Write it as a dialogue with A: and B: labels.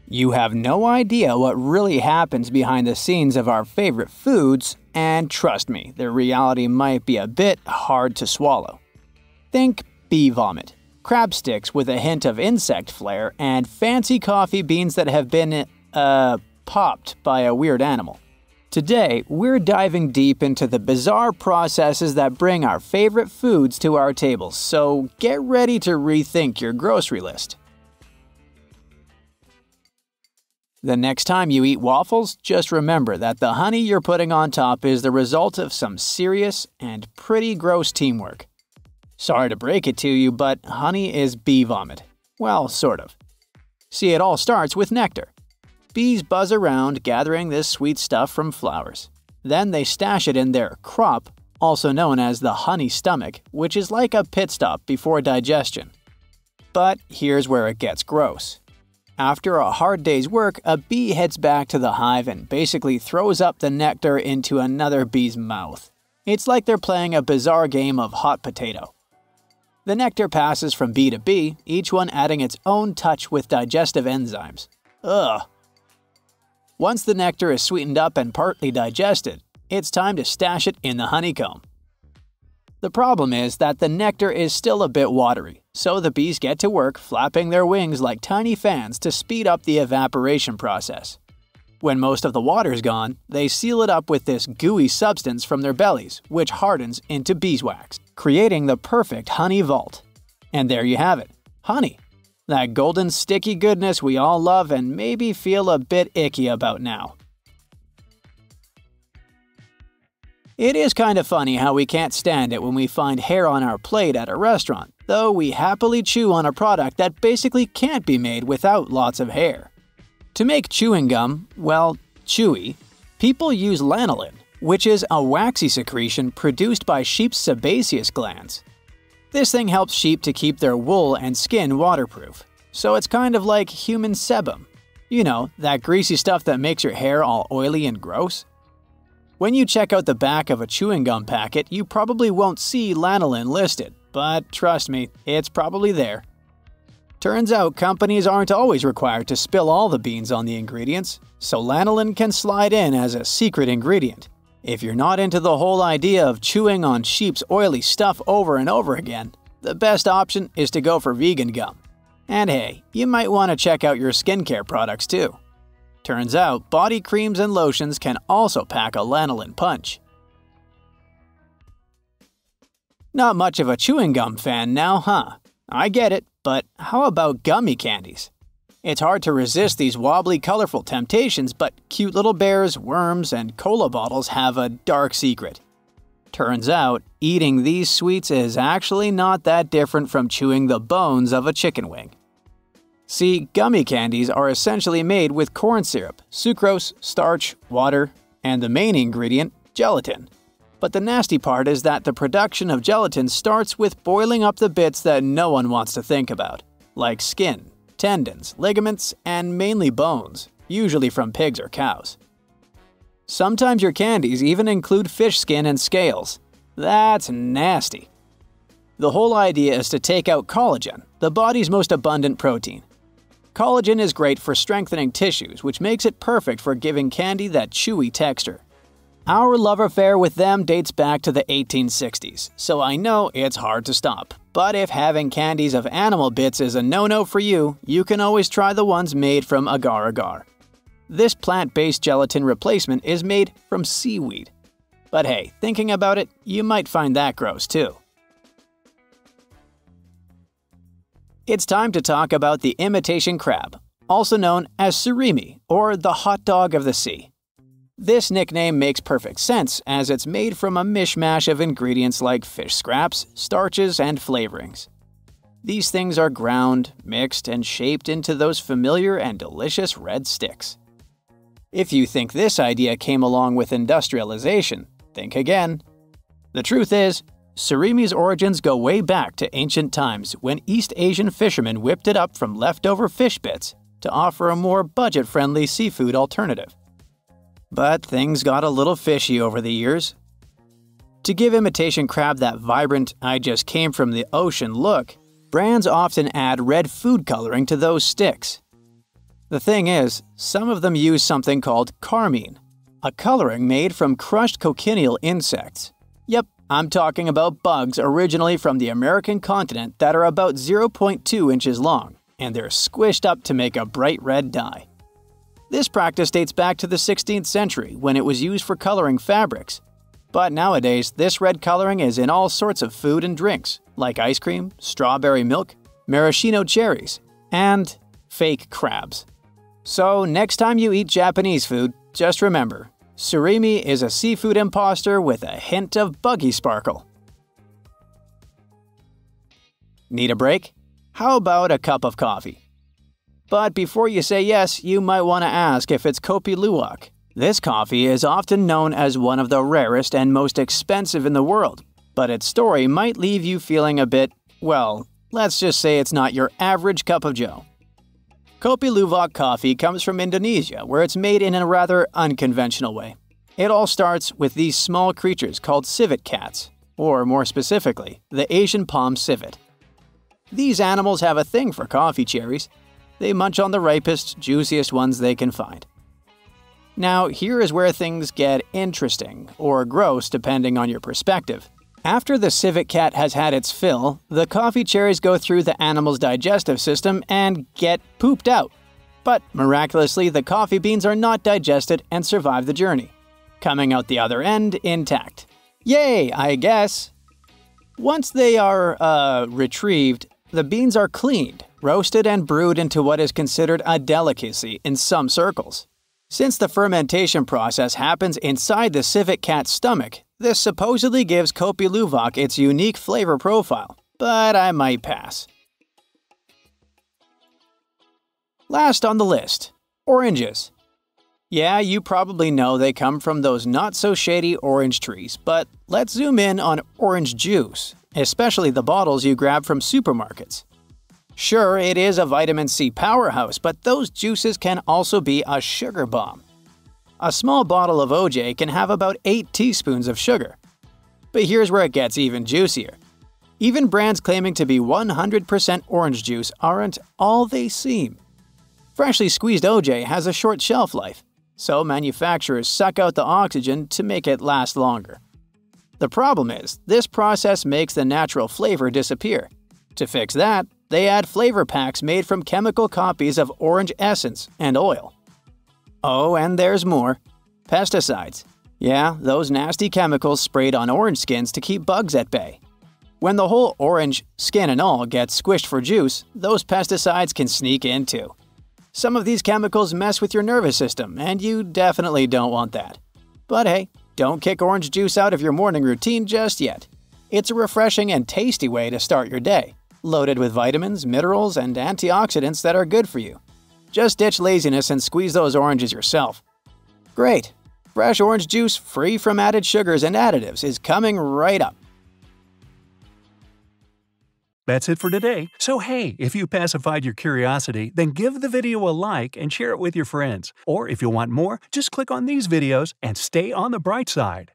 A: You have no idea what really happens behind the scenes of our favorite foods, and trust me, the reality might be a bit hard to swallow. Think bee vomit, crab sticks with a hint of insect flair, and fancy coffee beans that have been, popped by a weird animal. Today, we're diving deep into the bizarre processes that bring our favorite foods to our tables, so get ready to rethink your grocery list. The next time you eat waffles, just remember that the honey you're putting on top is the result of some serious and pretty gross teamwork. Sorry to break it to you, but honey is bee vomit. Well, sort of. See, it all starts with nectar. Bees buzz around gathering this sweet stuff from flowers. Then they stash it in their crop, also known as the honey stomach, which is like a pit stop before digestion. But here's where it gets gross. After a hard day's work, a bee heads back to the hive and basically throws up the nectar into another bee's mouth. It's like they're playing a bizarre game of hot potato. The nectar passes from bee to bee, each one adding its own touch with digestive enzymes. Ugh. Once the nectar is sweetened up and partly digested, it's time to stash it in the honeycomb. The problem is that the nectar is still a bit watery, so the bees get to work flapping their wings like tiny fans to speed up the evaporation process. When most of the water's gone, they seal it up with this gooey substance from their bellies, which hardens into beeswax, creating the perfect honey vault. And there you have it, honey. That golden sticky goodness we all love and maybe feel a bit icky about now. It is kind of funny how we can't stand it when we find hair on our plate at a restaurant, though we happily chew on a product that basically can't be made without lots of hair. To make chewing gum, well, chewy, people use lanolin, which is a waxy secretion produced by sheep's sebaceous glands. This thing helps sheep to keep their wool and skin waterproof, so it's kind of like human sebum. You know, that greasy stuff that makes your hair all oily and gross? When you check out the back of a chewing gum packet, you probably won't see lanolin listed, but trust me, it's probably there. Turns out companies aren't always required to spill all the beans on the ingredients, so lanolin can slide in as a secret ingredient. If you're not into the whole idea of chewing on sheep's oily stuff over and over again, the best option is to go for vegan gum. And hey, you might want to check out your skincare products too. Turns out, body creams and lotions can also pack a lanolin punch. Not much of a chewing gum fan now, huh? I get it, but how about gummy candies? It's hard to resist these wobbly, colorful temptations, but cute little bears, worms, and cola bottles have a dark secret. Turns out, eating these sweets is actually not that different from chewing the bones of a chicken wing. See, gummy candies are essentially made with corn syrup, sucrose, starch, water, and the main ingredient, gelatin. But the nasty part is that the production of gelatin starts with boiling up the bits that no one wants to think about, like skin, tendons, ligaments, and mainly bones, usually from pigs or cows. Sometimes your candies even include fish skin and scales. That's nasty. The whole idea is to take out collagen, the body's most abundant protein. Collagen is great for strengthening tissues, which makes it perfect for giving candy that chewy texture. Our love affair with them dates back to the 1860s, so I know it's hard to stop. But if having candies of animal bits is a no-no for you, you can always try the ones made from agar-agar. This plant-based gelatin replacement is made from seaweed. But hey, thinking about it, you might find that gross too. It's time to talk about the imitation crab, also known as surimi, or the hot dog of the sea. This nickname makes perfect sense as it's made from a mishmash of ingredients like fish scraps, starches, and flavorings. These things are ground, mixed, and shaped into those familiar and delicious red sticks. If you think this idea came along with industrialization, think again. The truth is, surimi's origins go way back to ancient times when East Asian fishermen whipped it up from leftover fish bits to offer a more budget-friendly seafood alternative. But things got a little fishy over the years. To give imitation crab that vibrant, I just came from the ocean look, brands often add red food coloring to those sticks. The thing is, some of them use something called carmine, a coloring made from crushed cochineal insects. Yep, I'm talking about bugs originally from the American continent that are about 0.2 inches long, and they're squished up to make a bright red dye. This practice dates back to the 16th century when it was used for coloring fabrics. But nowadays, this red coloring is in all sorts of food and drinks, like ice cream, strawberry milk, maraschino cherries, and fake crabs. So next time you eat Japanese food, just remember, surimi is a seafood imposter with a hint of buggy sparkle. Need a break? How about a cup of coffee? But before you say yes, you might want to ask if it's Kopi Luwak. This coffee is often known as one of the rarest and most expensive in the world, but its story might leave you feeling a bit, well, let's just say it's not your average cup of joe. Kopi Luwak coffee comes from Indonesia, where it's made in a rather unconventional way. It all starts with these small creatures called civet cats, or more specifically, the Asian palm civet. These animals have a thing for coffee cherries. They munch on the ripest, juiciest ones they can find. Now, here is where things get interesting, or gross depending on your perspective. After the civet cat has had its fill, the coffee cherries go through the animal's digestive system and get pooped out. But miraculously, the coffee beans are not digested and survive the journey, coming out the other end intact. Yay, I guess! Once they are, retrieved, the beans are cleaned, roasted, and brewed into what is considered a delicacy in some circles. Since the fermentation process happens inside the civet cat's stomach, this supposedly gives Kopi Luwak its unique flavor profile, but I might pass. Last on the list, oranges. Yeah, you probably know they come from those not-so-shady orange trees, but let's zoom in on orange juice, especially the bottles you grab from supermarkets. Sure, it is a vitamin C powerhouse, but those juices can also be a sugar bomb. A small bottle of OJ can have about 8 teaspoons of sugar. But here's where it gets even juicier. Even brands claiming to be 100% orange juice aren't all they seem. Freshly squeezed OJ has a short shelf life, so manufacturers suck out the oxygen to make it last longer. The problem is, this process makes the natural flavor disappear. To fix that, they add flavor packs made from chemical copies of orange essence and oil. Oh, and there's more. Pesticides. Yeah, those nasty chemicals sprayed on orange skins to keep bugs at bay. When the whole orange, skin and all, gets squished for juice, those pesticides can sneak in too. Some of these chemicals mess with your nervous system, and you definitely don't want that. But hey, don't kick orange juice out of your morning routine just yet. It's a refreshing and tasty way to start your day, loaded with vitamins, minerals, and antioxidants that are good for you. Just ditch laziness and squeeze those oranges yourself. Great! Fresh orange juice free from added sugars and additives is coming right up.
B: That's it for today. So hey, if you pacified your curiosity, then give the video a like and share it with your friends. Or if you want more, just click on these videos and stay on the bright side.